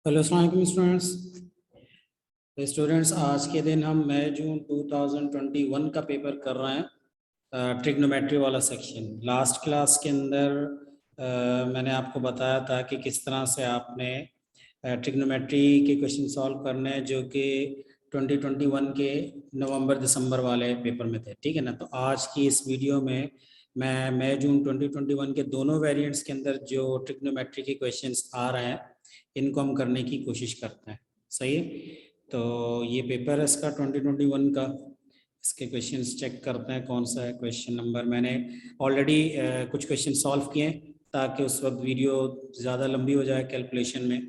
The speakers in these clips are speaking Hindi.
हेलो अस्सलाम वालेकुम स्टूडेंट्स। आज के दिन हम मई जून 2021 का पेपर कर रहे हैं, ट्रिग्नोमेट्री वाला सेक्शन। लास्ट क्लास के अंदर मैंने आपको बताया था कि किस तरह से आपने ट्रिग्नोमेट्री के क्वेश्चन सॉल्व करने हैं जो कि 2021 के नवंबर दिसंबर वाले पेपर में थे, ठीक है ना। तो आज की इस वीडियो में मैं मई जून 2021 के दोनों वेरिएंट्स के अंदर जो ट्रिग्नोमेट्री के क्वेश्चंस आ रहे हैं इनको हम करने की कोशिश करते हैं। सही है, तो ये पेपर है इसका 2021 का। इसके क्वेश्चंस चेक करते हैं कौन सा है क्वेश्चन नंबर। मैंने ऑलरेडी कुछ क्वेश्चन सॉल्व किए हैं ताकि उस वक्त वीडियो ज़्यादा लंबी हो जाए कैलकुलेशन में।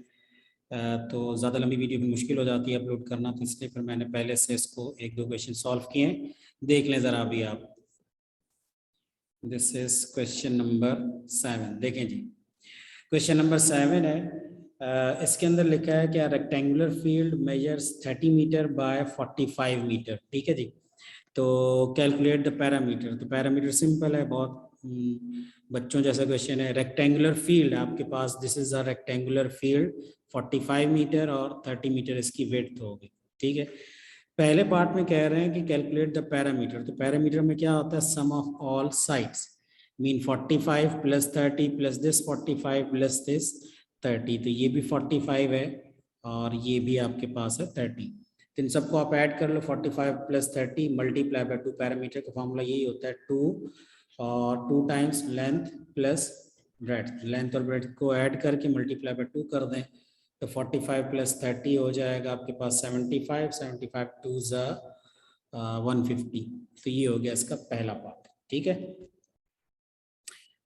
तो ज़्यादा लंबी वीडियो भी मुश्किल हो जाती है अपलोड करना, तो इसलिए फिर मैंने पहले से इसको एक दो क्वेश्चन सॉल्व किए हैं। देख लें ज़रा अभी आप। This is question number 7। देखें जी, क्वेश्चन नंबर 7 है। इसके अंदर लिखा है कि rectangular field measures 30 metre by 45 metre, ठीक है जी। तो कैलकुलेट द पैरामीटर। तो पैरामीटर सिंपल है बहुत, बच्चों जैसा क्वेश्चन है। रेक्टेंगुलर फील्ड आपके पास, this is a rectangular field 45 metre और 30 मीटर इसकी विड्थ होगी, ठीक है। पहले पार्ट में कह रहे हैं कि कैलकुलेट द पैरामीटर। तो पैरामीटर में क्या होता है, sum of all sides, mean 45 plus 30 plus this 45 plus this 30। तो ये भी 45 है और ये भी आपके पास है 30। तो इन सबको आप ऐड कर लो, 45 प्लस 30 मल्टीप्लाई बाय 2। पैरामीटर का फॉर्मूला यही होता है 2 और 2 times length plus breadth. Length और ब्रेड्थ को ऐड करके मल्टीप्लाई बाय 2 कर दें तो 45 प्लस 30 हो जाएगा आपके पास 75। 75 टू ज़ा 150। तो ये हो गया इसका पहला पार्ट, ठीक है।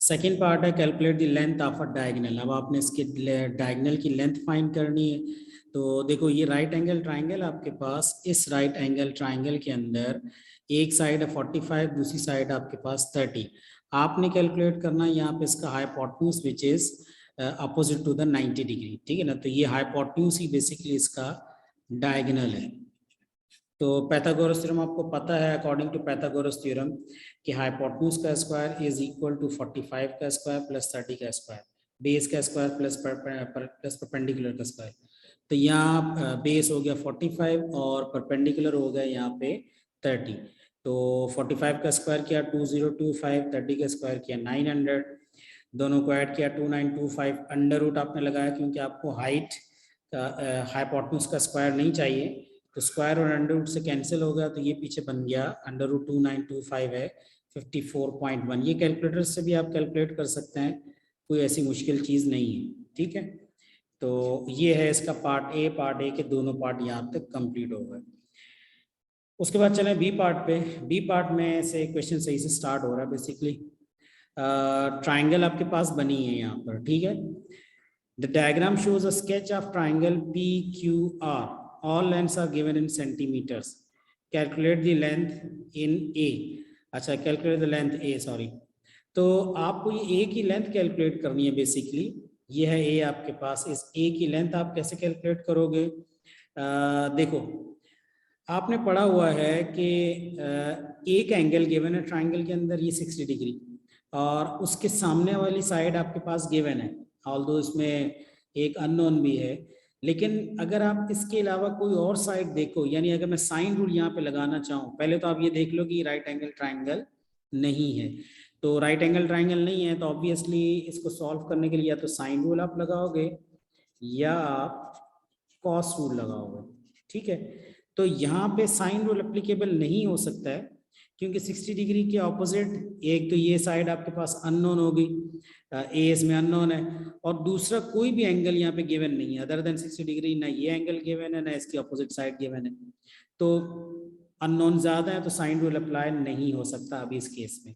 सेकेंड पार्ट है calculate the length of a diagonal. अब आपने इसके डायगोनल की लेंथ फाइंड करनी है। तो देखो ये राइट एंगल ट्राइंगल आपके पास, इस राइट एंगल ट्राइंगल के अंदर एक साइड है 45, दूसरी साइड आपके पास 30। आपने कैलकुलेट करना है यहाँ पे इसका hypotenuse which is opposite to the 90 degree, ठीक है ना। तो ये हाइपोटेन्यूज ही बेसिकली इसका डायगोनल है। तो पैथागोरस थ्योरम आपको पता है, अकॉर्डिंग टू पैथागोरस थ्योरम कि हाइपोटेन्यूज का स्क्वायर इज इक्वल टू 45 का स्क्वायर प्लस 30 का स्क्वायर, बेस का स्क्वायर प्लस परपेंडिकुलर का स्क्वायर। तो यहाँ बेस हो गया 45 और परपेंडिकुलर हो गया यहाँ पे 30। तो 45 का स्क्वायर किया 2025, 30 का स्क्वायर किया 900, दोनों को ऐड किया 2925। अंडर रूट आपने लगाया क्योंकि आपको हाइट का हाइपोटेन्यूज का स्क्वायर नहीं चाहिए, तो स्क्वायर और अंडर रूट से कैंसिल हो गया, तो ये पीछे बन गया अंडर रूट 2925 है 54.1। ये कैलकुलेटर से भी आप कैलकुलेट कर सकते हैं, कोई ऐसी मुश्किल चीज़ नहीं है, ठीक है। तो ये है इसका पार्ट ए। पार्ट ए के दोनों पार्ट यहाँ तक कंप्लीट हो गए। उसके बाद चलें बी पार्ट पे। बी पार्ट में से क्वेश्चन सही से स्टार्ट हो रहा है। बेसिकली ट्राइंगल आपके पास बनी है यहाँ पर, ठीक है। The diagram shows a sketch of triangle P Q R, all lengths are given in centimeters, calculate the length in a। अच्छा, calculate the length A, sorry. तो आपको ये ए की लेंथ कैलकुलेट करनी है बेसिकली। ये है ए आपके पास, इस ए की लेंथ आप कैसे कैलकुलेट करोगे। देखो आपने पढ़ा हुआ है कि एक एंगल गिवन है ट्राइंगल के अंदर, ये 60 डिग्री, और उसके सामने वाली साइड आपके पास गिवन है, ऑल्दो इसमें एक अननोन भी है। लेकिन अगर आप इसके अलावा कोई और साइड देखो, यानी अगर मैं साइन रूल यहाँ पे लगाना चाहूँ, पहले तो आप ये देख लो कि राइट एंगल ट्राइंगल नहीं है। तो राइट एंगल ट्राइंगल नहीं है तो ऑब्वियसली इसको सॉल्व करने के लिए या तो साइन रूल आप लगाओगे या आप कॉस रूल लगाओगे, ठीक है। तो यहाँ पे साइन रूल एप्लीकेबल नहीं हो सकता है क्योंकि 60 डिग्री के ऑपोजिट एक तो ये साइड आपके पास अननोन होगी, ए इसमें अननोन है, और दूसरा कोई भी एंगल यहाँ पे गिवन नहीं है अदर देन 60 डिग्री। ना ये एंगल गिवन है ना इसकी ऑपोजिट साइड गिवन है, तो अननोन ज्यादा है, तो साइन रूल अप्लाई नहीं हो सकता अभी इस केस में।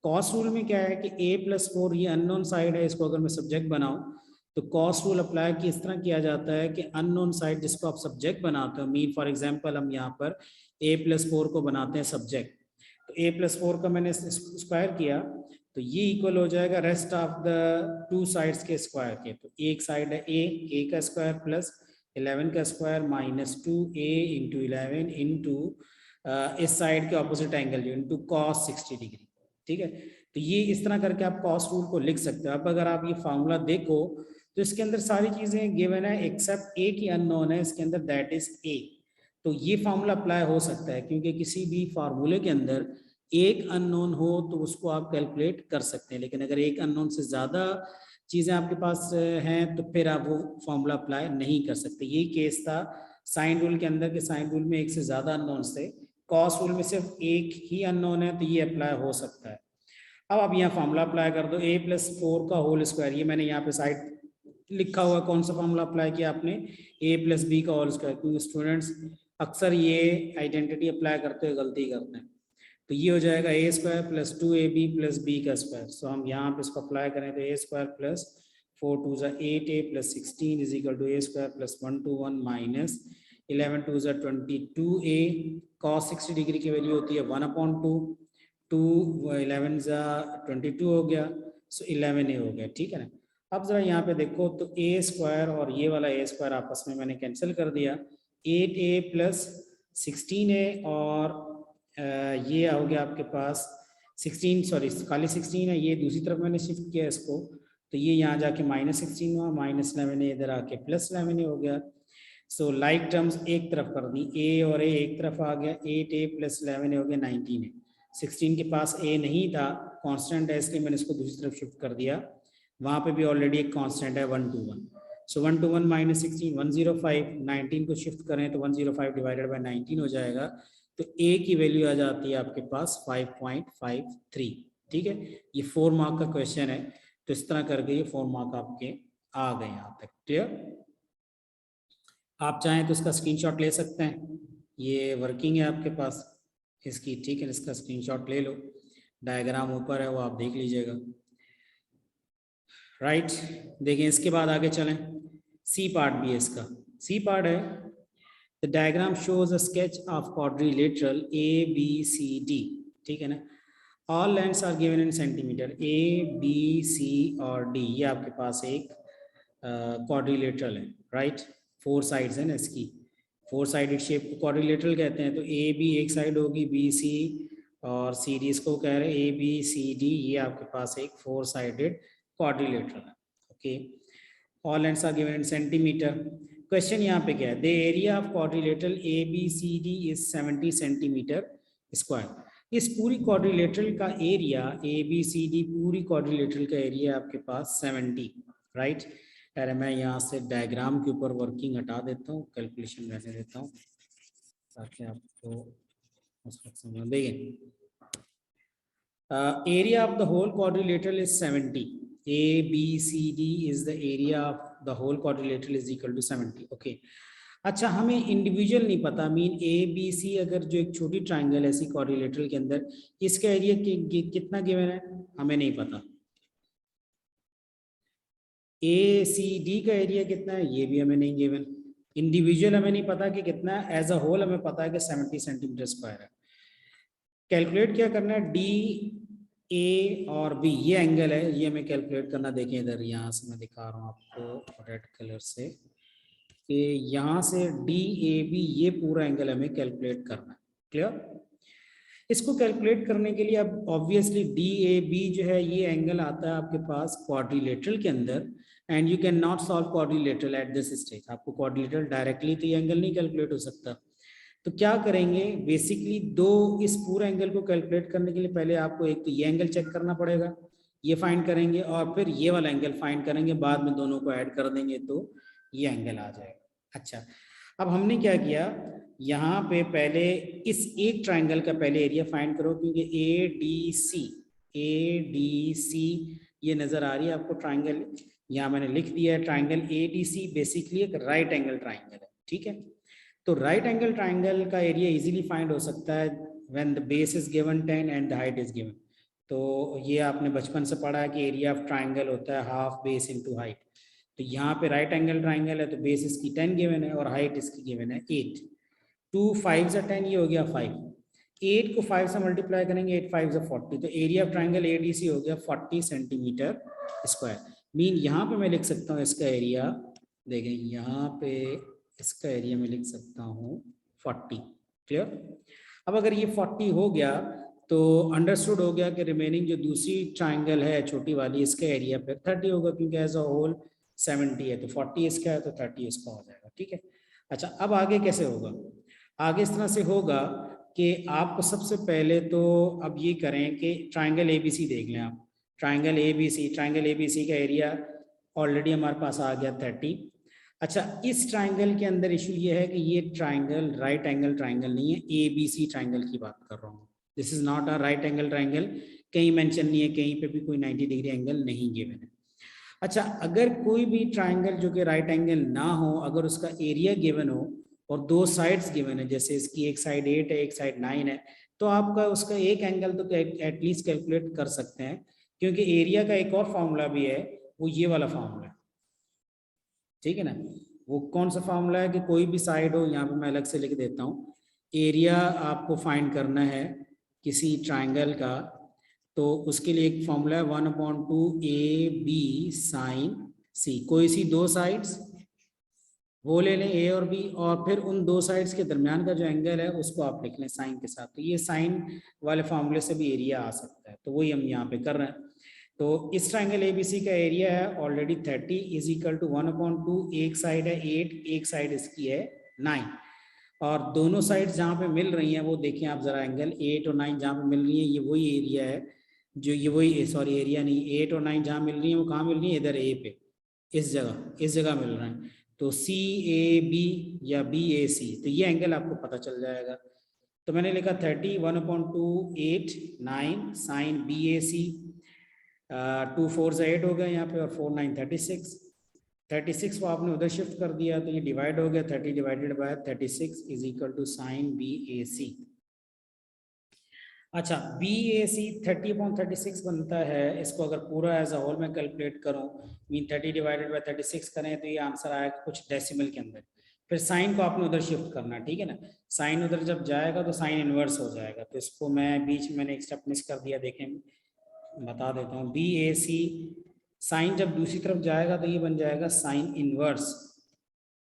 कॉस रूल में क्या है कि a+4 ये अननोन साइड है, इसको अगर मैं सब्जेक्ट बनाऊं तो कॉस रूल अप्लाई कि इस तरह किया जाता है कि अननोन साइड जिसको आप सब्जेक्ट बनाते हो, मीन फॉर एग्जांपल हम यहाँ पर a+4 को बनाते हैं सब्जेक्ट, तो a+4 का मैंने स्क्वायर किया तो ये इक्वल हो जाएगा rest of the two sides के स्क्वायर के। तो एक साइड है a का स्क्वायर प्लस 11 का square minus 2a into 11 into इस साइड के opposite angle into cos 60 degree, ठीक है। तो ये इस तरह करके आप कॉस रूल को लिख सकते हो। अब अगर आप ये फार्मूला देखो तो इसके अंदर सारी चीजें गिवन है एक्सेप्ट एक ही अननोन है इसके अंदर, दैट इज ए। तो ये फॉर्मूला अप्लाई हो सकता है क्योंकि किसी भी फार्मूले के अंदर एक अननोन हो तो उसको आप कैलकुलेट कर सकते हैं, लेकिन अगर एक अननोन से ज्यादा चीजें आपके पास हैं तो फिर आप वो फॉर्मूला अप्लाई नहीं कर सकते। यही केस था साइन रूल के अंदर, कि साइन रूल में एक से ज्यादा अननोन थे, कॉस रूल में सिर्फ एक ही अननोन है तो ये अप्लाई हो सकता है। अब आप यहाँ फॉर्मूला अप्लाई कर दो, a + 4 का होल स्क्वायर, ये मैंने यहाँ पे साइड लिखा हुआ, कौन सा फॉर्मूला अप्लाई किया आपने, a + b का होल स्क्वायर, क्योंकि स्टूडेंट्स अक्सर ये आइडेंटिटी अप्लाई करते हुए गलती करते हैं। तो ये हो जाएगा a² + 2ab + b का स्क्वायर। सो हम यहाँ पे इसको अप्लाई करें तो a² + 4 2 8a + 16 = a² + 1 2 1 - 11 2 22a, cos 60 degree की वैल्यू होती है 1/2, 2 11 22 हो गया, सो 11a हो गया, ठीक है ना। अब जरा यहाँ पे देखो तो a² और ये वाला a² आपस में मैंने कैंसिल कर दिया, 8a + 16a और ये हो गया आपके पास 16, सॉरी खाली 16 है, ये दूसरी तरफ मैंने शिफ्ट किया इसको, तो ये यहाँ जाके -16 हुआ, -11a इधर आके +11a हो गया। सो लाइक टर्म्स एक तरफ कर दी, a और a एक तरफ आ गया, 8a + 11a हो गया 19a। 16 के पास a नहीं था, कांस्टेंट है, इसलिए मैंने इसको दूसरी तरफ शिफ्ट कर दिया, वहां पे भी ऑलरेडी एक कांस्टेंट है 1 2 1। सो 1 2 1 - 16 105, 19 को शिफ्ट करें तो 105 / 19 हो जाएगा, तो a की वैल्यू आ जाती है आपके पास 5.53, ठीक है। ये 4 मार्क का क्वेश्चन है, तो इस तरह करके ये 4 मार्क आपके आ गए यहाँ तक, क्लियर। आप चाहें तो इसका स्क्रीनशॉट ले सकते हैं, ये वर्किंग है आपके पास इसकी, ठीक है, इसका स्क्रीनशॉट ले लो, डायग्राम ऊपर है वो आप देख लीजिएगा, राइट। देखिए इसके बाद आगे चलें, सी पार्ट भी है इसका। सी पार्ट है, the diagram shows a sketch of quadrilateral ABCD, ठीक है ना। All lengths are given in centimetre, ABC और D, ये आपके पास एक क्वाड्रिलेटरल है, राइट। 4 साइड्स हैं ना इसकी, 4 साइडेड शेप को क्वाड्रिलेटरल कहते हैं। तो AB एक साइड होगी, BC और CD इसको कह रहे हैं ABCD, ये आपके पास एक 4 साइडेड क्वाड्रिलेटरल है, okay. All lengths are given in centimetre. Question यहाँ पे क्या है, the area of quadrilateral ABCD is 70 centimetre square. इस पूरी क्वाड्रिलेटरल का एरिया, ABCD पूरी क्वाड्रिलेटरल का एरिया आपके पास 70, राइट। अरे मैं यहाँ से डायग्राम के ऊपर वर्किंग हटा देता हूँ, कैलकुलेशन रहने देता हूँ ताकि आपको उस वक्त समझ देंगे। Area of the whole quadrilateral is 70, ABCD is the area of the whole quadrilateral is equal to 70, okay। अच्छा, हमें इंडिविजुअल नहीं पता, मीन ABC अगर जो एक छोटी ट्राइंगल है ऐसी क्वाड्रिलेटरल के अंदर, इसका एरिया कितना गिवन है हमें नहीं पता। ACD का एरिया कितना है ये भी हमें नहीं गिवन, इंडिविजुअल हमें नहीं पता कि कितना है, एज अ होल हमें पता है कि 70 सेंटीमीटर स्क्वायर है। कैलकुलेट क्या करना है, A और B ये एंगल है, ये हमें कैलकुलेट करना। देखें इधर, यहाँ से मैं दिखा रहा हूँ आपको रेड कलर से, कि यहाँ से DAB ये पूरा एंगल हमें कैलकुलेट करना है, क्लियर। इसको कैलकुलेट करने के लिए अब ऑब्वियसली DAB जो है ये एंगल आता है आपके पास क्वाड्रिलेटरल के अंदर, and you can not solve quadrilateral at this stage. आपको क्वाड्रिलेटरल डायरेक्टली तो ये एंगल नहीं कैलकुलेट हो सकता, तो क्या करेंगे, बेसिकली इस पूरे एंगल को कैलकुलेट करने के लिए पहले आपको एक तो ये एंगल चेक करना पड़ेगा, ये फाइंड करेंगे, और फिर ये वाला एंगल फाइंड करेंगे, बाद में दोनों को ऐड कर देंगे तो ये एंगल आ जाएगा। अच्छा, अब हमने क्या किया, यहाँ पे पहले इस एक ट्राइंगल का पहले एरिया फाइंड करो, क्योंकि ADC ये नजर आ रही है आपको ट्राइंगल, यहाँ मैंने लिख दिया है, ट्राइंगल ADC बेसिकली एक राइट एंगल ट्राइंगल है, ठीक है। तो राइट एंगल ट्राइंगल का एरिया इजीली फाइंड हो सकता है when the base is given 10 and the height is given. तो ये आपने बचपन से पढ़ा है कि एरिया ऑफ ट्राइंगल होता है हाफ बेस इनटू हाइट। तो यहाँ पे राइट एंगल ट्राइंगल है तो बेस इसकी 10 गिवन है और हाइट इसकी गिवन है 8। 2 5 = 10, ये हो गया 5। 8 को 5 से मल्टीप्लाई करेंगे, 8 5 = 40, तो एरिया ऑफ ट्राइंगल ADC हो गया 40 सेंटीमीटर स्क्वायर। मीन यहाँ पे मैं लिख सकता हूँ इसका एरिया, देखें यहाँ पे इसका एरिया में लिख सकता हूँ 40, क्लियर। अब अगर ये 40 हो गया तो अंडरस्टूड हो गया कि रिमेनिंग जो दूसरी ट्राइंगल है छोटी वाली, इसका एरिया फिर 30 होगा, क्योंकि एज अ होल 70 है तो 40 इसका है तो 30 इसका हो जाएगा, ठीक है। अच्छा, अब आगे कैसे होगा? आगे इस तरह से होगा कि आपको सबसे पहले तो अब ये करें कि ट्राइंगल एबीसी देख लें आप। ट्राइंगल एबीसी का एरिया ऑलरेडी हमारे पास आ गया 30। अच्छा, इस ट्राइंगल के अंदर इशू ये है कि ये ट्राइंगल राइट एंगल ट्राइंगल नहीं है, एबीसी ट्राइंगल की बात कर रहा हूँ। This is not a right angle triangle, कहीं मेंशन नहीं है, कहीं पे भी कोई 90 डिग्री एंगल नहीं गिवन है। अच्छा, अगर कोई भी ट्राइंगल जो कि राइट एंगल ना हो, अगर उसका एरिया गिवन हो और दो साइड्स गिवन है, जैसे इसकी एक साइड 8 है एक साइड 9 है, तो आपका उसका एक एंगल तो एटलीस्ट कैलकुलेट कर सकते हैं, क्योंकि एरिया का एक और फॉर्मूला भी है, वो ये वाला फॉर्मूला है, ठीक है ना। वो कौन सा फॉर्मूला है कि कोई भी साइड हो, यहाँ पे मैं अलग से लिख देता हूँ, एरिया आपको फाइंड करना है किसी ट्राइंगल का, तो उसके लिए एक फॉर्मूला है 1/2 AB साइन सी। कोई सी दो साइड्स वो ले लें ए और बी, और फिर उन दो साइड्स के दरमियान का जो एंगल है उसको आप लिख लें साइन के साथ। तो ये साइन वाले फॉर्मूले से भी एरिया आ सकता है, तो वही हम यहाँ पे कर रहे हैं। तो इस ट्राइंगल एबीसी का एरिया है ऑलरेडी 30 इज इक्वल टू 1/2, एक साइड है 8, एक साइड इसकी है 9, और दोनों साइड्स जहाँ पे मिल रही हैं वो देखें आप जरा, एंगल 8 और 9 जहाँ पे मिल रही हैं, ये वही एरिया है जो, ये वही, सॉरी एरिया नहीं, 8 और 9 जहाँ मिल रही है वो कहाँ मिल रही है? इधर ए पे, इस जगह मिल रहे हैं। तो सी ए बी या बी ए सी, तो ये एंगल आपको पता चल जाएगा। तो मैंने लिखा 30 1/2 8 9 साइन बी ए सी, 2 4 8 हो गए यहाँ पे, और 4 9 36 को आपने उधर शिफ्ट कर दिया तो ये डिवाइड हो गया, 30 divided by 36 is equal to sine B A C. अच्छा, बी ए सी 30/36 बनता है, इसको अगर पूरा एज अ होल में कैलकुलेट करूं, मीन 30 डिवाइडेड बाय 36 करें तो ये आंसर आएगा कुछ डेसिमल के अंदर। फिर साइन को आपने उधर शिफ्ट करना, ठीक है ना। साइन उधर जब जाएगा तो साइन इनवर्स हो जाएगा, तो इसको मैं बीच में मैंने एक स्टेप मिस कर दिया, देखें बता देता हूँ। बी ए सी साइन जब दूसरी तरफ जाएगा तो ये बन जाएगा साइन इनवर्स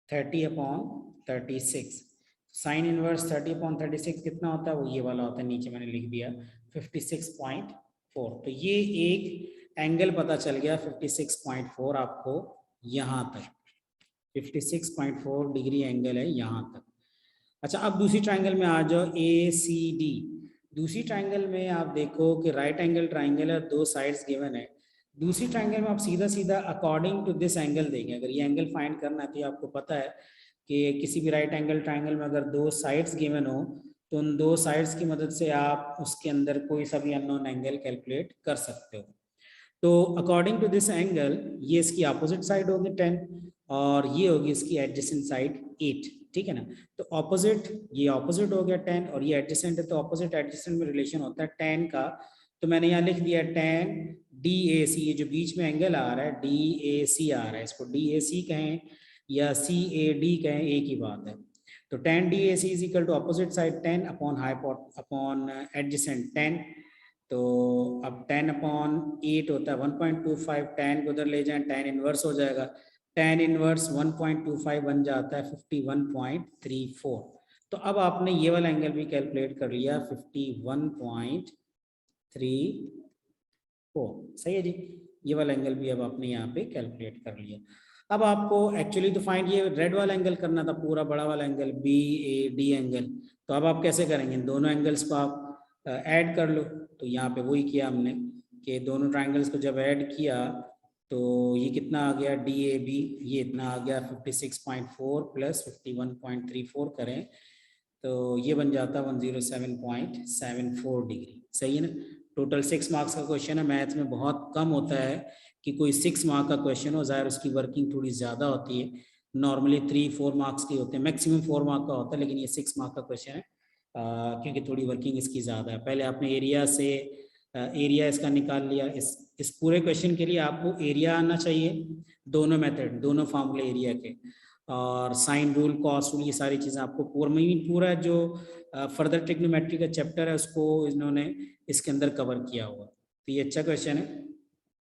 30/36। साइन इनवर्स 30/36 कितना होता है? वो ये वाला होता है, नीचे मैंने लिख दिया 56.4। तो ये एक एंगल पता चल गया 56.4 आपको यहाँ तक, 56.4 डिग्री एंगल है यहाँ तक। अच्छा, अब दूसरी ट्राइंगल में आ जाओ, ए सी डी। दूसरी ट्राइंगल में आप देखो कि राइट एंगल ट्राइंगल है, दो साइड्स गिवन है। दूसरी ट्राइंगल में आप सीधा सीधा अकॉर्डिंग टू दिस एंगल देंगे। अगर ये एंगल फाइंड करना है तो आपको पता है कि किसी भी राइट एंगल ट्राइंगल में अगर दो साइड्स गिवन हो तो उन दो साइड्स की मदद से आप उसके अंदर कोई सा भी अननोन एंगल कैलकुलेट कर सकते हो। तो अकॉर्डिंग टू दिस एंगल ये इसकी अपोजिट साइड होगी 10 और ये होगी इसकी एडजेसेंट साइड 8, ठीक है ना। तो ऑपोजिट, ये ऑपोजिट हो गया 10 और ये एडजेसेंट है, तो ऑपोजिट एडजेसेंट में रिलेशन होता है 10 का। तो मैंने यहाँ लिख दिया 10 डी ए सी, ये जो बीच में एंगल आ रहा है डी ए सी आ रहा है, इसको डी ए सी कहें या सी ए डी कहें, एक ही बात है। तो 10 D A C is equal to opposite side 10 upon adjacent 10। तो अब 10/8 होता है 1.25, 10 को उधर ले जाएं 10 इनवर्स हो जाएगा, 10 इनवर्स 1.25 बन जाता है 51.34। तो अब आपने ये वाला एंगल भी कैलकुलेट कर लिया 51.34, सही है जी। ये वाला एंगल भी अब आपने यहाँ पे कैलकुलेट कर लिया। अब आपको एक्चुअली तो फाइंड ये रेड वाला एंगल करना था, पूरा बड़ा वाला angle B A D angle. तो अब आप कैसे करेंगे? दोनों एंगल्स को आप ऐड कर लो। तो यहाँ पे वही किया हमने कि दोनों ट्राइंगल्स को जब ऐड किया तो ये कितना आ गया डी ए बी, ये इतना आ गया 56.4 प्लस 51.34 करें तो ये बन जाता 107.74 डिग्री, सही है ना। टोटल 6 मार्क्स का क्वेश्चन है। मैथ्स में बहुत कम होता है कि कोई 6 मार्क का क्वेश्चन हो, ज़ाहिर उसकी वर्किंग थोड़ी ज़्यादा होती है। नॉर्मली 3-4 मार्क्स की होते हैं, मैक्सिमम 4 मार्क का होता है, लेकिन ये 6 मार्क का क्वेश्चन है क्योंकि थोड़ी वर्किंग इसकी ज़्यादा है। पहले आपने एरिया से एरिया इसका निकाल लिया। इस पूरे क्वेश्चन के लिए आपको एरिया आना चाहिए, दोनों मेथड, दोनों फार्मूले एरिया के, और साइन रूल, कॉस रूल, ये सारी चीज़ें आपको पूरा जो फर्दर ट्रिग्नोमेट्री का चैप्टर है उसको इन्होंने इसके अंदर कवर किया हुआ। तो ये अच्छा क्वेश्चन है,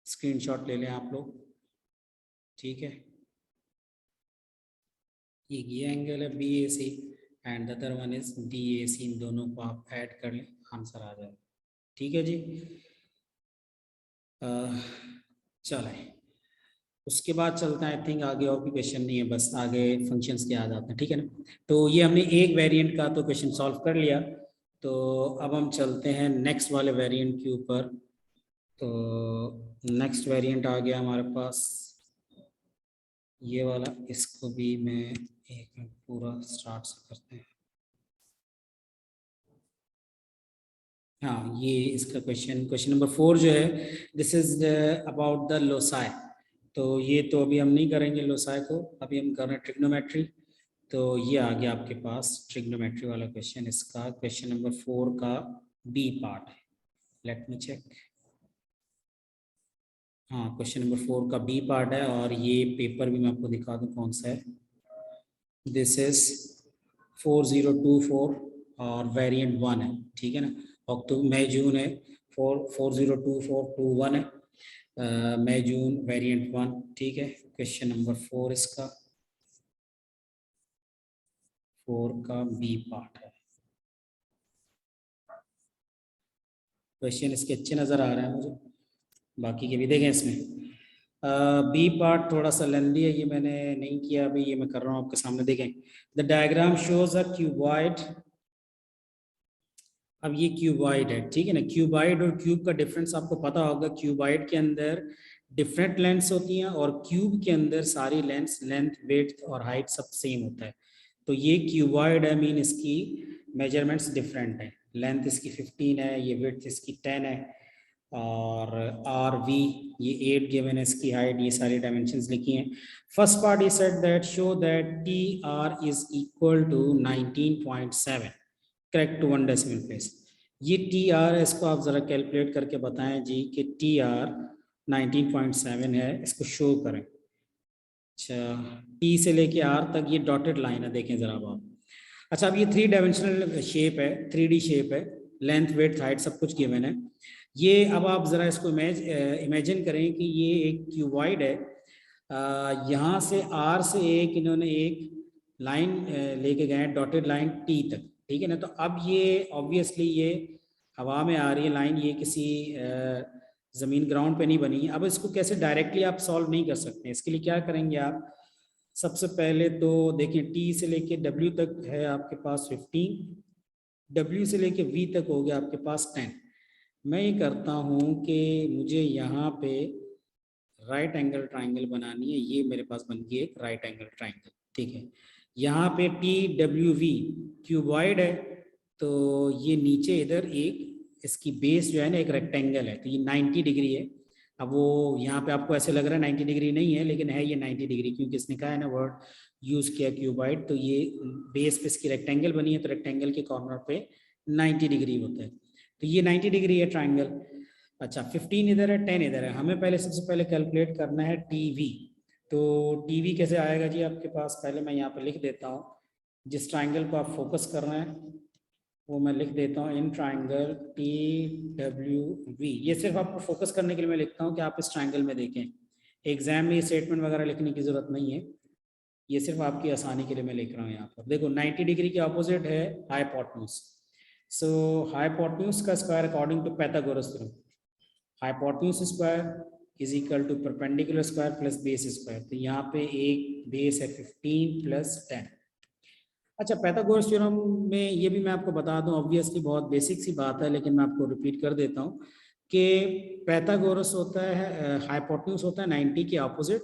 स्क्रीनशॉट ले लें आप लोग, ठीक है। ये एंगल है B A C and the other one is D A C, इन दोनों को आप ऐड कर लें, आंसर आ जाएगा, ठीक है जी। चलें, उसके बाद चलता है, आई थिंक आगे और भी क्वेश्चन नहीं है, बस आगे फंक्शंस के आ जाते हैं, ठीक है ना। तो ये हमने एक वेरिएंट का तो क्वेश्चन सॉल्व कर लिया। तो अब हम चलते हैं नेक्स्ट वाले वेरिएंट के ऊपर। तो नेक्स्ट वेरिएंट आ गया हमारे पास ये वाला, इसको भी मैं एक मिनट पूरा स्टार्ट से करते हैं। हाँ, ये इसका क्वेश्चन नंबर 4 जो है, this is about the loci. तो ये तो अभी हम नहीं करेंगे लोसाई को, अभी हम कर रहे हैं ट्रिग्नोमेट्री। तो ये आ गया आपके पास ट्रिग्नोमेट्री वाला क्वेश्चन, इसका क्वेश्चन नंबर 4 का बी पार्ट है। Let me check. हाँ, क्वेश्चन नंबर 4 का बी पार्ट है, और ये पेपर भी मैं आपको दिखा दूँ कौन सा है। दिस इज 4024 और वेरिएंट 1 है, ठीक है ना। अक्टूबर मई जून है, 402421 है, मई जून वेरिएंट 1, ठीक है। क्वेश्चन नंबर 4 इसका 4 का बी पार्ट है। क्वेश्चन इसके अच्छे नज़र आ रहे हैं मुझे, बाकी के भी देखें इसमें। बी पार्ट थोड़ा सा लेंदी है, ये मैंने नहीं किया अभी, ये मैं कर रहा हूँ आपके सामने, देखें। The diagram shows a cuboid. अब ये क्यूबॉइड है, ठीक है ना। क्यूबॉइड और क्यूब का डिफरेंस आपको पता होगा, क्यूबॉइड के अंदर डिफरेंट लेंथ्स होती हैं, और क्यूब के अंदर सारी लेंथ वेट और हाइट सब सेम होता है। तो ये क्यूबॉइड है, मीन इसकी मेजरमेंट्स डिफरेंट है। लेंथ इसकी 15 है, ये विड्थ इसकी 10 है, और आर वी ये 8 गिवन है इसकी हाइट, ये सारी डायमेंशंस लिखी हैं। First part is said that show that T R is equal to 19.7, correct to 1 decimal place. ये टी आर है, इसको आप ज़रा कैलकुलेट करके बताएं जी कि टी आर 19.7 है, इसको शो करें। अच्छा, टी से लेके आर तक ये डॉटेड लाइन है, देखें ज़रा आप। अच्छा, अब ये 3 डायमेंशनल शेप है, 3D शेप है, लेंथ वेट हाइट सब कुछ गिवन है। ये अब आप ज़रा इसको इमेजिन करें कि ये एक क्यूबॉइड है। यहाँ से आर से एक इन्होंने एक लाइन लेके गए हैं, डॉटेड लाइन टी तक, ठीक है ना। तो अब ये ऑब्वियसली ये हवा में आ रही है लाइन, ये किसी ज़मीन ग्राउंड पे नहीं बनी है। अब इसको कैसे डायरेक्टली आप सॉल्व नहीं कर सकते, इसके लिए क्या करेंगे आप, सबसे पहले तो देखिए टी से लेके डब्ल्यू तक है आपके पास 15, डब्ल्यू से लेके वी तक हो गया आपके पास 10। मैं ये करता हूँ कि मुझे यहाँ पे राइट एंगल ट्राइंगल बनानी है, ये मेरे पास बन गई एक राइट एंगल ट्राइंगल, ठीक है। यहाँ पे टी डब्ल्यू वी क्यूबॉइड है, तो ये नीचे इधर एक इसकी बेस जो है ना एक रेक्टेंगल है, तो ये 90 डिग्री है। अब वो यहाँ पे आपको ऐसे लग रहा है 90 डिग्री नहीं है, लेकिन है ये 90 डिग्री, क्योंकि इसने कहा है ना वर्ड यूज किया क्यूबॉइड। तो ये बेस पे इसकी रेक्टेंगल बनी है, तो रेक्टेंगल के कॉर्नर पे 90 डिग्री होता है, तो ये 90 डिग्री है ट्राइंगल। अच्छा, 15 इधर है, 10 इधर है, हमें पहले सबसे पहले कैलकुलेट करना है टीवी। तो टीवी कैसे आएगा जी आपके पास, पहले मैं यहाँ पे लिख देता हूँ, जिस ट्राइंगल को आप फोकस कर रहे हैं वो मैं लिख देता हूँ in triangle T W we. ये सिर्फ आपको फोकस करने के लिए मैं लिखता हूँ कि आप इस ट्राइंगल में देखें, एग्जाम में ये स्टेटमेंट वगैरह लिखने की जरूरत नहीं है, ये सिर्फ आपकी आसानी के लिए मैं लिख रहा हूँ। यहाँ पर देखो 90 डिग्री के ऑपोजिट है हाइपोटेन्यूज। सो हाइपोटेन्यूज का square according to Pythagoras theorem, hypotenuse square is equal to perpendicular square plus base square. तो यहाँ पे एक बेस है 15 प्लस 10। अच्छा, पाइथागोरस थ्योरम में ये भी मैं आपको बता दूं, ऑब्वियसली बहुत बेसिक सी बात है, लेकिन मैं आपको रिपीट कर देता हूँ कि पाइथागोरस होता है हाइपोटेन्यूज होता है 90 के ऑपोजिट,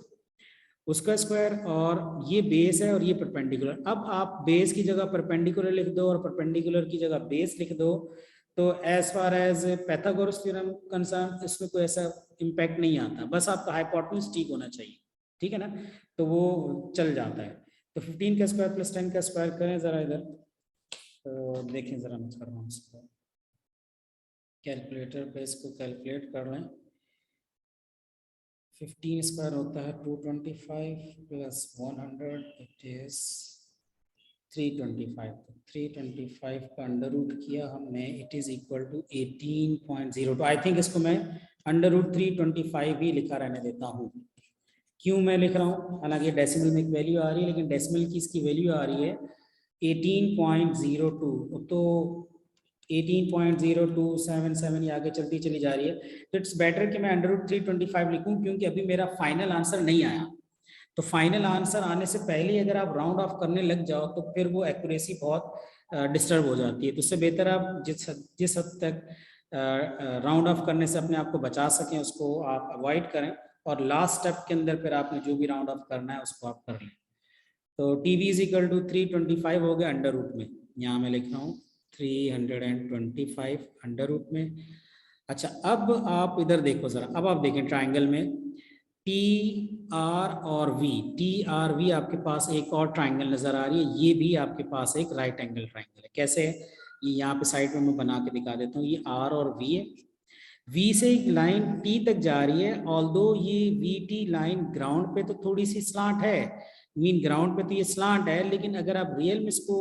उसका स्क्वायर, और ये बेस है और ये परपेंडिकुलर। अब आप बेस की जगह परपेंडिकुलर लिख दो और परपेंडिकुलर की जगह बेस लिख दो, तो as far as Pythagoras theorem concern इसमें कोई ऐसा इम्पैक्ट नहीं आता, बस आपका हाइपोटेन्यूज ठीक होना चाहिए, ठीक है ना, तो वो चल जाता है। तो 15 का स्क्वायर प्लस 10 का स्क्वायर करें जरा इधर, तो देखें जरा मैं कर रहा हूँ इसको कैलकुलेटर पे, इसको कैलकुलेट कर लें। 15 स्क्वायर होता है 225 प्लस 100 इट इज 325। 325 का अंडर रूट किया हमने, it is equal to 18.02। I think इसको मैं अंडर रूट 325 ही लिखा रहने देता हूँ। क्यों मैं लिख रहा हूँ, हालांकि डेसिमल में एक वैल्यू आ रही है, लेकिन डेसिमल की इसकी वैल्यू आ रही है 18.02। तो 18.0277 ये आगे चलती चली जा रही है। तो इट्स बेटर कि मैं √325 लिखूं, क्योंकि अभी मेरा फाइनल आंसर नहीं आया। तो फाइनल आंसर आने से पहले ही अगर आप राउंड ऑफ करने लग जाओ तो फिर वो एक्यूरेसी बहुत डिस्टर्ब हो जाती है। तो उससे बेहतर आप जिस हद तक राउंड ऑफ करने से अपने आप को बचा सकें उसको आप अवॉइड करें, और लास्ट स्टेप के अंदर फिर आपने जो भी राउंड ऑफ करना है उसको आप कर लें। तो टीवी इज इक्वल टू 325 हो गया अंडर रूट में, यहाँ मैं लिख रहा हूँ 325 अंडर रूट में। अच्छा, अब आप इधर देखो जरा, अब आप देखें ट्राइंगल में टी आर और वी, टी आर वी आपके पास एक और ट्राइंगल नजर आ रही है, ये भी आपके पास एक राइट एंगल ट्राइंगल है। कैसे है, ये यहाँ पे साइड में मैं बना के दिखा देता हूँ। ये आर और वी है, वी से एक लाइन टी तक जा रही है, ऑल्दो ये वी टी लाइन ग्राउंड पे तो थोड़ी सी स्लांट है, मीन ग्राउंड पे तो ये स्लांट है, लेकिन अगर आप रियल में इसको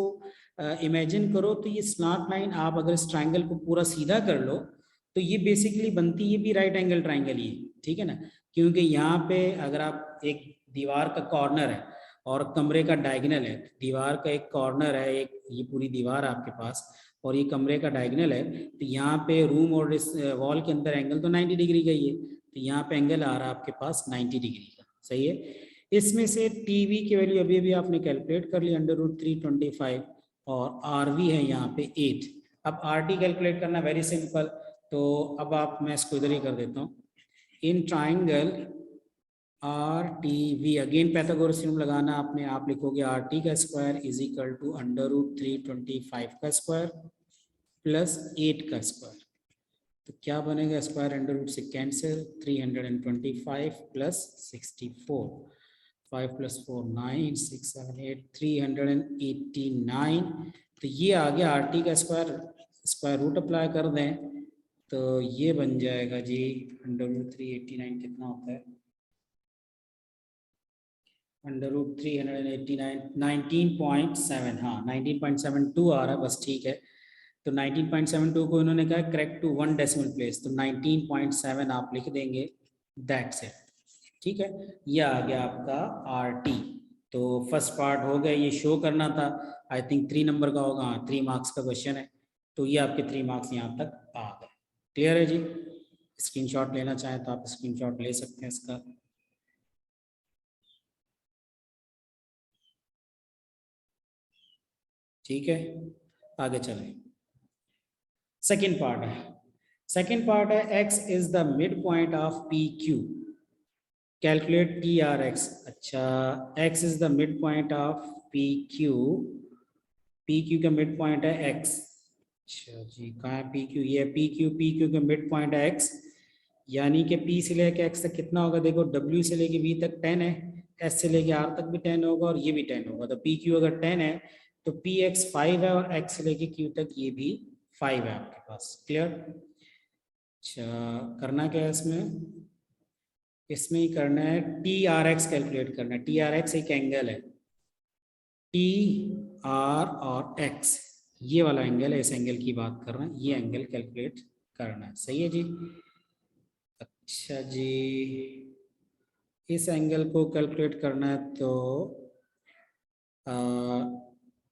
इमेजिन करो तो ये स्लांट लाइन आप अगर इस ट्राइंगल को पूरा सीधा कर लो तो ये बेसिकली बनती ये भी राइट एंगल ट्राइंगल ही है, ठीक है ना। क्योंकि यहाँ पे अगर आप एक दीवार का कॉर्नर है और कमरे का डायगोनल है, दीवार का एक कॉर्नर है, एक ये पूरी दीवार आपके पास और ये कमरे का डायगोनल है, तो यहाँ पे रूम और इस वॉल के अंदर एंगल तो 90 डिग्री का ही है, तो यहाँ पे एंगल आ रहा है आपके पास 90 डिग्री का, सही है। इसमें से टीवी की वैल्यू अभी भी आपने कैलकुलेट कर ली √325 और आरवी है यहाँ पे 8। अब आरटी कैलकुलेट करना वेरी सिंपल, तो अब आप मैं इसको इधर ही कर देता हूँ। In triangle R T V, again Pythagoras theorem लगाना आपने, आप लिखोगे आर टी का स्क्वायर इज इक्वल टू √325 का स्क्वायर प्लस 8 का स्क्वायर। तो क्या बनेगा, स्क्वायर अंडर रूट से कैंसिल, 325 प्लस 64, 5 + 4 9, 6 7 8 389। तो ये आ गया आर टी का स्क्वायर, स्क्वायर रूट अप्लाई कर दें तो ये बन जाएगा जी √389 कितना होता है, √389 19.7, हाँ 19.72 आ रहा है, बस ठीक है। तो 19.72 को इन्होंने कहा करेक्ट टू 1 डेसिमल प्लेस, तो 19.7 आप लिख देंगे, दैट्स इट, ठीक है। ये आ गया आपका आर टी। तो फर्स्ट पार्ट हो गया, ये शो करना था, आई थिंक 3 नंबर का होगा, हाँ 3 मार्क्स का क्वेश्चन है, तो ये आपके 3 मार्क्स यहाँ तक आ गए। क्लियर है जी, स्क्रीनशॉट लेना चाहें तो आप स्क्रीनशॉट ले सकते हैं इसका। ठीक है, आगे चलें। सेकेंड पार्ट है, सेकेंड पार्ट है x is the mid point of P Q, calculate T R x. अच्छा, x is the mid point of P Q, P Q का मिड पॉइंट है x। अच्छा जी, कहाँ है पी क्यू, ये पी क्यू का मिड पॉइंट है x, यानी कि p से लेके x तक कितना होगा, देखो w से लेके v तक 10 है, s से लेके r तक भी 10 होगा और ये भी 10 होगा, तो पी क्यू अगर 10 है तो पी एक्स 5 है और x से लेके q तक ये भी 5 है आपके पास। क्लियर। अच्छा, करना क्या है इसमें, इसमें ही करना है टी आर एक्स कैलकुलेट करना है। टी आर एक्स एक एंगल है, टी आर और एक्स ये वाला एंगल है, इस एंगल की बात कर रहे हैं, ये एंगल कैलकुलेट करना है, सही है जी। अच्छा जी, इस एंगल को कैलकुलेट करना है तो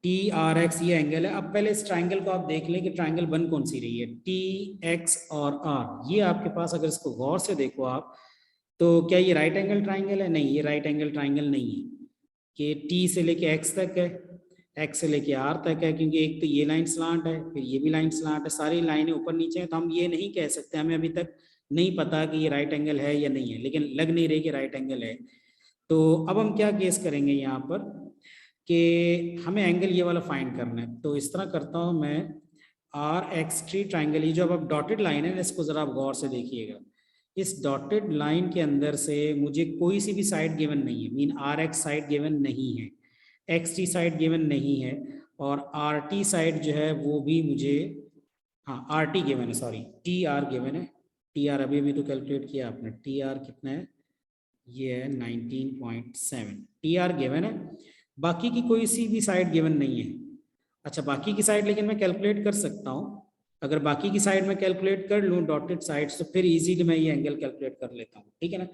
टी आर एक्स ये एंगल है। अब पहले इस ट्राइंगल को आप देख लें कि ट्राइंगल बन कौन सी रही है, टी एक्स और आर, ये आपके पास अगर इसको गौर से देखो आप तो क्या ये राइट एंगल ट्राइंगल है, नहीं ये राइट एंगल ट्राइंगल नहीं है, कि टी से लेके एक्स तक है, एक्स से लेके आर तक है, क्योंकि एक तो ये लाइन स्लांट है, फिर ये भी लाइन स्लांट है, सारी लाइनें ऊपर नीचे है, तो हम ये नहीं कह सकते, हमें अभी तक नहीं पता कि ये राइट एंगल है या नहीं है, लेकिन लग नहीं रही कि राइट एंगल है। तो अब हम क्या केस करेंगे यहाँ पर कि हमें एंगल ये वाला फाइंड करना है, तो इस तरह करता हूँ मैं, आर एक्स ट्री ट्राइंगल, ये जो अब डॉटेड लाइन है ना, इसको जरा आप गौर से देखिएगा, इस डॉटेड लाइन के अंदर से मुझे कोई सी भी साइड गिवन नहीं है, mean R X side given नहीं है, एक्स टी साइड गिवन नहीं है, और आर टी साइड जो है वो भी मुझे, हाँ आर टी गिवन है, सॉरी टी आर गिवन है, टी आर अभी तो कैलकुलेट किया आपने, टी आर कितना है, ये है 19.7, टी आर गिवन है, बाकी की कोई सी भी साइड गिवन नहीं है। अच्छा, बाकी की साइड लेकिन मैं कैलकुलेट कर सकता हूँ, अगर बाकी की साइड में कैलकुलेट कर लूँ डॉटेड साइड्स तो फिर इजीली मैं ये एंगल कैलकुलेट कर लेता हूँ, ठीक है ना।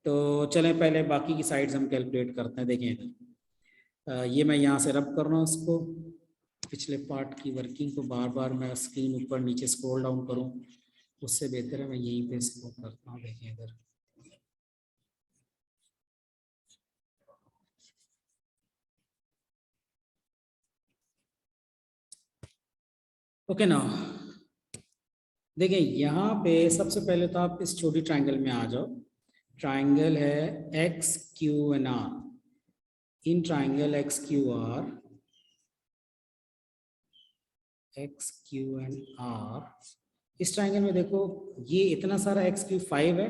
तो चलें पहले बाकी की साइड्स हम कैलकुलेट करते हैं, देखें इधर, ये मैं यहाँ से रब कर रहा हूँ इसको, पिछले पार्ट की वर्किंग को बार बार मैं स्क्रीन ऊपर नीचे स्क्रॉल डाउन करूं, उससे बेहतर है मैं यहीं पे इसको करता हूँ। देखिए इधर ओके ना। देखिए यहाँ पे सबसे पहले तो आप इस छोटी ट्राइंगल में आ जाओ। ट्राइंगल है X Q N R. In triangle X Q R, X Q N R, इस ट्राइंगल में देखो ये इतना सारा एक्स क्यू 5 है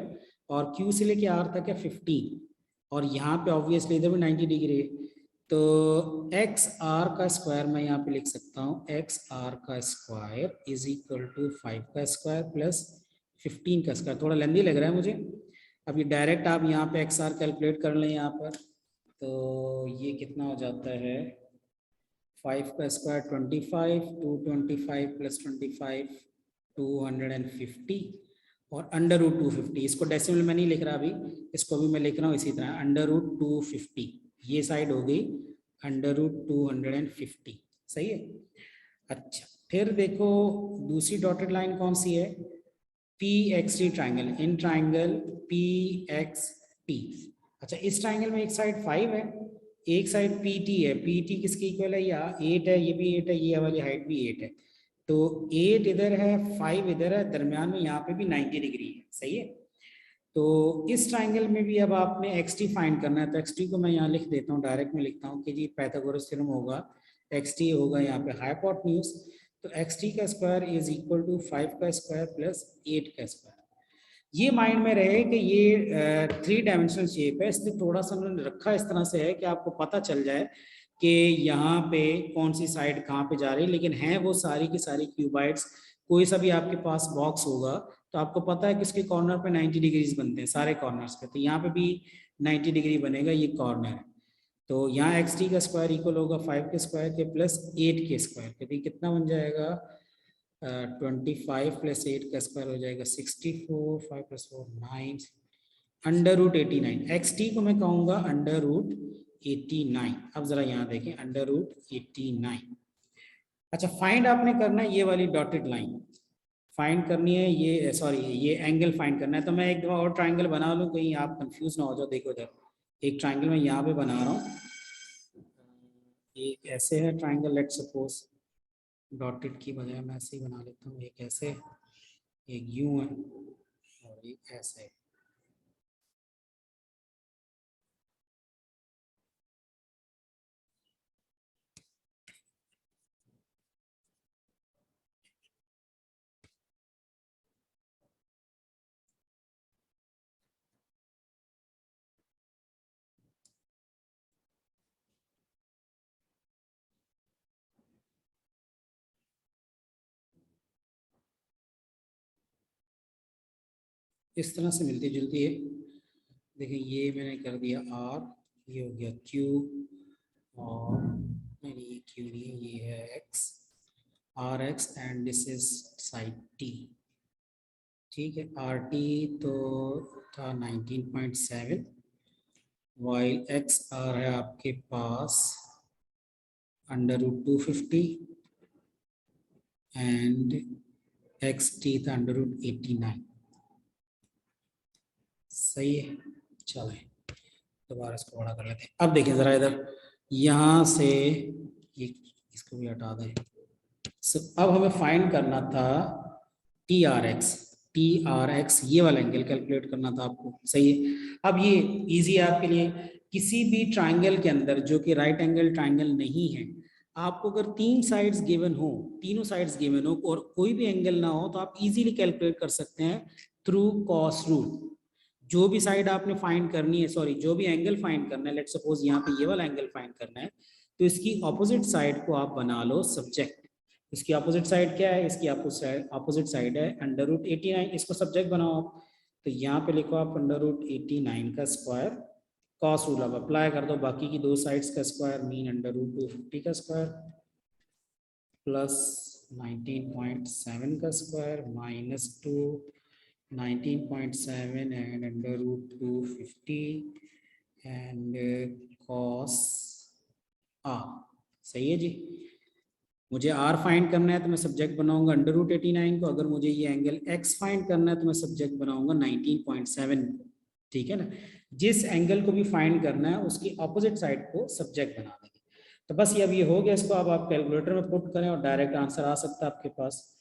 और क्यू से लेके आर तक है 15, और यहाँ पे ऑब्वियसली इधर भी 90 डिग्री है। तो एक्स आर का स्क्वायर मैं यहाँ पे लिख सकता हूँ, एक्स आर का स्क्वायर इज इक्वल टू 5 का स्क्वायर प्लस 15 का स्क्वायर। थोड़ा लेंदी लग रहा है मुझे। अभी डायरेक्ट आप यहाँ पे एक्स आर कैलकुलेट कर लें यहाँ पर, तो ये कितना हो जाता है 5 का स्क्वायर 25, 225 प्लस 25 250, और अंडर रूट 250। इसको डेसिमल में नहीं लिख रहा अभी, इसको भी मैं लिख रहा हूँ इसी तरह अंडर रूट 250। ये साइड हो गई अंडर रूट 250। सही है। अच्छा फिर देखो दूसरी डॉटेड लाइन कौन सी है, P x T triangle. In triangle P x T. अच्छा इस ट्राइंगल में एक साइड 5 है, एक साइड पी टी है। पी टी किसके इक्वल है, या 8 है, ये भी 8 है, ये वाली हाइट भी 8 है। तो 8 इधर है 5 इधर है, दरम्यान में यहाँ पे भी 90 डिग्री है। सही है। तो इस ट्राइंगल में भी अब आपने एक्स टी फाइंड करना है। तो एक्स टी को मैं यहाँ लिख देता हूँ, डायरेक्ट में लिखता हूँ कि जी पाइथागोरस थ्योरम होगा, एक्स टी होगा यहाँ पे हाइपोटेन्यूज। तो एक्स टी का स्क्वायर इज इक्वल टू 5 का स्क्वायर प्लस 8 का स्क्वायर। ये माइंड में रहे कि ये 3 डायमेंशनल शेप है, इसलिए थोड़ा सा मैंने रखा इस तरह से है कि आपको पता चल जाए कि यहाँ पे कौन सी साइड कहाँ पे जा रही है। लेकिन हैं वो सारी की सारी क्यूबाइड्स। कोई सा भी आपके पास बॉक्स होगा तो आपको पता है कि इसके कॉर्नर पे 90 डिग्रीज बनते हैं सारे कॉर्नर्स पे, तो यहाँ पे भी 90 डिग्री बनेगा, ये कॉर्नर है। तो यहाँ एक्स टी का स्क्वायर इक्वल होगा 5 के स्क्वायर के प्लस 8 के स्क्वायर के। तो कितना बन जाएगा 25 प्लस 8 का स्क्वायर हो जाएगा 64, 5 plus 4 9, under root 89। X T को मैं कहूँगा अंडर रूट 89। अब जरा यहाँ देखें अंडर रूट 89। अच्छा फाइंड आपने करना है ये वाली डॉटेड लाइन फाइंड करनी है, ये सॉरी ये एंगल फाइंड करना है। तो मैं एक दफा और ट्राइंगल बना लूँ, कहीं आप कंफ्यूज ना हो जाओ। देखो इधर एक ट्राइंगल मैं यहाँ पे बना रहा हूँ, एक ऐसे है ट्राइंगल, लेट सपोज डॉटेड की बजाय मैं ऐसे ही बना लेता हूँ। एक ऐसे, एक यूं है और एक ऐसे है। इस तरह से मिलती जुलती है। देखिए ये मैंने कर दिया आर, ये हो गया क्यू, और नहीं ये क्यू नहीं है, ये है X, R X, and this is side T. ठीक है। आर टी तो था 19.7, वाइल एक्स आर है आपके पास under root 250 and x t था अंडर रूट 89। सही है। चले दोबारा इसको बड़ा कर लेते हैं। अब देखिए जरा इधर यहाँ से ये इसको भी हटा दें। अब हमें फाइंड करना था T R X. T R x ये वाला एंगल कैलकुलेट करना था आपको। सही है। अब ये इजी है आपके लिए। किसी भी ट्राइंगल के अंदर जो कि राइट एंगल ट्राइंगल नहीं है, आपको अगर 3 साइड्स गिवन हो, तीनों साइड्स गिवन हो और कोई भी एंगल ना हो, तो आप इजीली कैलकुलेट कर सकते हैं थ्रू कॉस रूल। जो भी साइड आपने फाइंड करनी है, सॉरी जो भी एंगल फाइंड करना है, लेट सपोज यहाँ पे ये वाला एंगल फाइंड करना है, तो इसकी ऑपोजिट साइड को आप बना लो सब्जेक्ट। इसकी ऑपोजिट साइड क्या है, इसकी ऑपोजिट साइड है अंडर रूट 89। इसको सब्जेक्ट बनाओ आप। तो यहाँ पे लिखो आप अंडर रूट 89 का स्क्वायर, कॉस रूल अब अप्लाई कर दो, बाकी की दो साइड्स का स्क्वायर मीन अंडर रूट 250 का स्क्वायर प्लस 19.7 का square minus 2 19.7 and under root 250 and cos r। सही है जी। मुझे आर फाइंड करना है तो मैं सब्जेक्ट बनाऊंगा √89 को, अगर मुझे ये एंगल एक्स फाइंड करना है तो मैं सब्जेक्ट बनाऊंगा 19.7 को, ठीक है ना। जिस एंगल को भी फाइंड करना है उसकी ऑपोजिट साइड को सब्जेक्ट बना देंगे। तो बस ये अब ये हो गया, इसको अब आप कैलकुलेटर में पुट करें और डायरेक्ट आंसर आ सकता है आपके पास।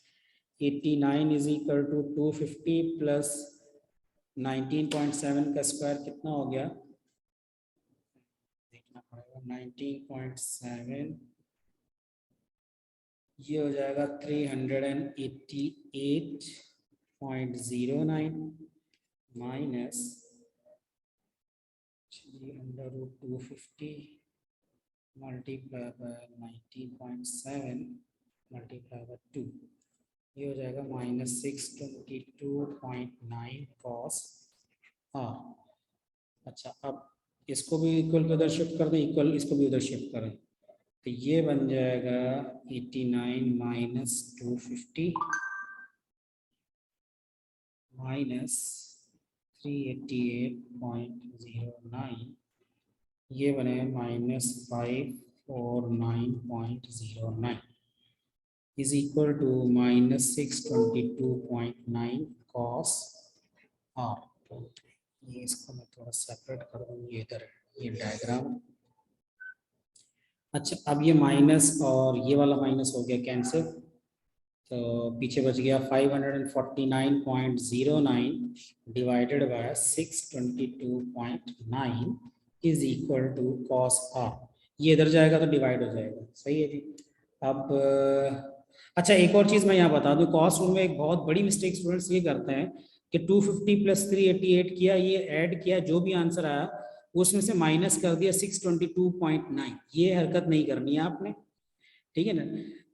89 इज इक्वल टू 250 प्लस 19.7 का स्क्वायर कितना हो गया, देखना पड़ेगा। 19.7 ये हो जाएगा 388.09 minus 3/250 multiply by 19.7 multiply by 2, ये हो जाएगा -622.9 कॉस आर। अच्छा, अब इसको भी इक्वल के उधर शिफ्ट कर दें, इक्वल इसको भी उधर शिफ्ट करें, तो ये बन जाएगा 89 माइनस 250 माइनस 388.09, ये बने -549.09 is equal to -622.9 cos R. ये इसको मैं थोड़ा सेपरेट कर दूँ, ये इधर ये डायग्राम। अच्छा, अब ये माइनस और ये वाला माइनस हो गया कैंसिल, तो पीछे बच गया 549.09 divided by 622.9 is equal to cos R. ये इधर जाएगा तो डिवाइड हो जाएगा, सही है जी। अब अच्छा, एक और चीज़ मैं यहाँ बता दूँ, कॉस रूल में एक बहुत बड़ी मिस्टेक स्टूडेंट्स ये करते हैं कि 250 प्लस 388 किया, ये ऐड किया, जो भी आंसर आया उसमें से माइनस कर दिया 622.9। ये हरकत नहीं करनी है आपने, ठीक है ना।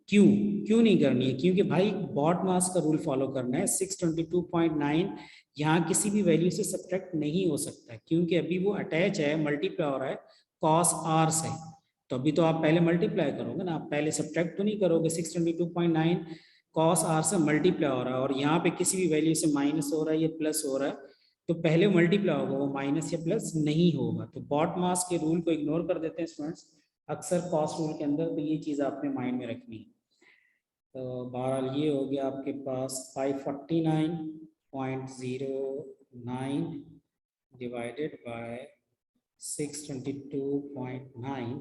क्यों क्यों नहीं करनी है, क्योंकि भाई बॉट मास का रूल फॉलो करना है। 622.9 यहाँ किसी भी वैल्यू से सब्ट्रैक्ट नहीं हो सकता है, क्योंकि अभी वो अटैच है, मल्टीप्लाई हो रहा है कॉस आर से। तो अभी तो आप पहले मल्टीप्लाई करोगे ना, आप पहले सब्ट्रैक्ट तो नहीं करोगे। 622.9 कॉस आर से मल्टीप्लाई हो रहा है, और यहाँ पे किसी भी वैल्यू से माइनस हो रहा है या प्लस हो रहा है, तो पहले मल्टीप्लाई होगा, वो माइनस या प्लस नहीं होगा। तो बॉट मास के रूल को इग्नोर कर देते हैं स्टूडेंट्स अक्सर कॉस्ट रूल के अंदर, तो ये चीज़ आपने माइंड में रखनी है। तो बहरहाल ये हो गया आपके पास 549.09 डिवाइडेड बाय 622.9,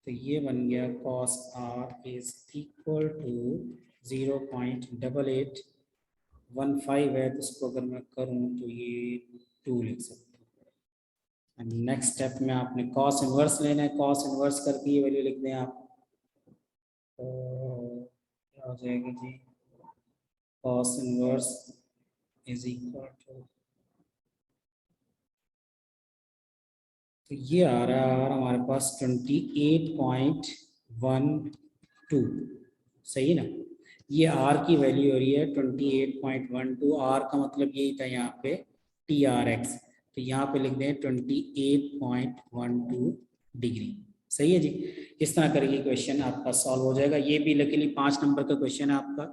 तो ये बन गया cos R is equal to 0.8815 है, तो इसको अगर मैं करूँ तो ये 2 लिख सकता हूँ। नेक्स्ट स्टेप में आपने कॉस इनवर्स लेना है, कॉस इनवर्स करके ये वैल्यू लिख दें आप, तो क्या हो जाएगा जी, cos inverse is equal to, तो ये आ रहा है हमारे पास 28.12, सही ना। ये आर की वैल्यू हो रही है 28.12, आर का मतलब यही था यहाँ पे टी आर एक्स, तो यहाँ पे लिख दें 28.12 डिग्री, सही है जी। इस तरह करके क्वेश्चन आपका सॉल्व हो जाएगा। ये भी लकीली 5 नंबर का क्वेश्चन है आपका,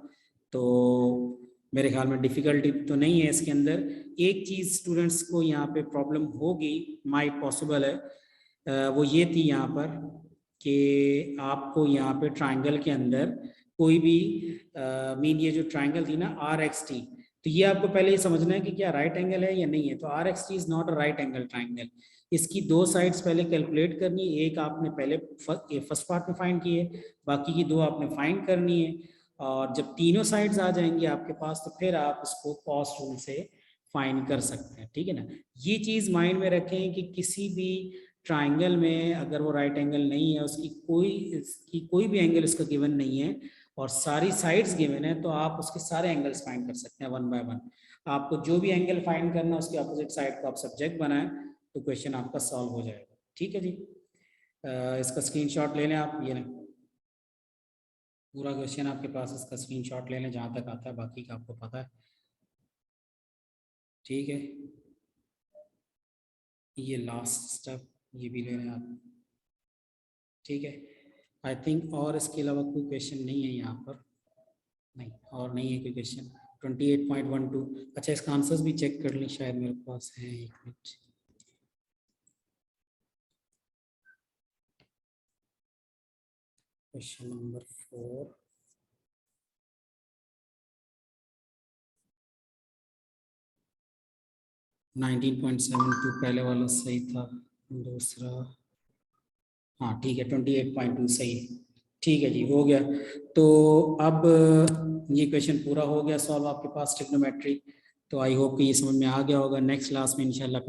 तो मेरे ख्याल में डिफिकल्टी तो नहीं है इसके अंदर। एक चीज़ स्टूडेंट्स को यहाँ पे प्रॉब्लम होगी, माइट पॉसिबल है, वो ये थी यहाँ पर कि आपको यहाँ पे ट्राइंगल के अंदर कोई भी मीन ये जो ट्राइंगल थी ना आर एक्स टी, तो ये आपको पहले ये समझना है कि क्या राइट एंगल है या नहीं है। तो R X T is not a right angle triangle. इसकी 2 साइड्स पहले कैलकुलेट करनी है, एक आपने पहले फर्स्ट पार्ट में फाइंड की है, बाकी की 2 आपने फाइंड करनी है, और जब तीनों साइड्स आ जाएंगी आपके पास तो फिर आप इसको कॉस रूल से फाइंड कर सकते हैं, ठीक है ना। ये चीज़ माइंड में रखें कि किसी भी ट्राइंगल में अगर वो राइट एंगल नहीं है, इसकी कोई भी एंगल इसका गिवन नहीं है और सारी साइड्स गिवन है, तो आप उसके सारे एंगल्स फाइंड कर सकते हैं 1 बाय 1। आपको जो भी एंगल फाइंड करना है उसके अपोजिट साइड को आप सब्जेक्ट बनाएं, तो क्वेश्चन आपका सॉल्व हो जाएगा, ठीक है जी। इसका स्क्रीनशॉट ले लें आप, ये ना पूरा क्वेश्चन आपके पास, इसका स्क्रीनशॉट ले लें जहाँ तक आता है, बाकी का आपको पता है, ठीक है। ये लास्ट स्टेप ये भी ले लें आप, ठीक है। आई थिंक और इसके अलावा कोई क्वेश्चन नहीं है यहाँ पर, नहीं और नहीं है कोई क्वेश्चन। 28.12, अच्छा इसका आंसर्स भी चेक कर लें, शायद मेरे पास है, 1 मिनट। क्वेश्चन नंबर 4 19.72 पहले वाला सही था, दूसरा हाँ ठीक है 28.2 सही। ठीक है जी, हो गया। तो अब ये क्वेश्चन पूरा हो गया सॉल्व आपके पास ट्रिग्नोमेट्री। तो आई होप कि ये समझ में आ गया होगा। नेक्स्ट क्लास में इंशाल्लाह